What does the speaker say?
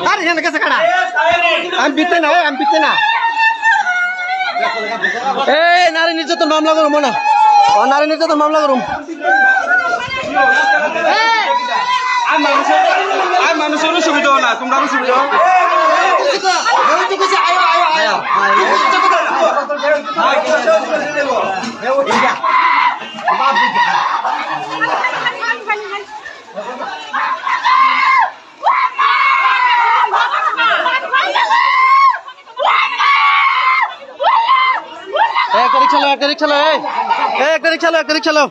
আরে এখানে কাছে কাটা আমি বিতে না এই নারী নির্যাতন মামলা করুম না নারী নির্যাতন মামলা করুম মানুষের সুবিধা না তোমরা সুবিধা একটা রিক্সা চালাও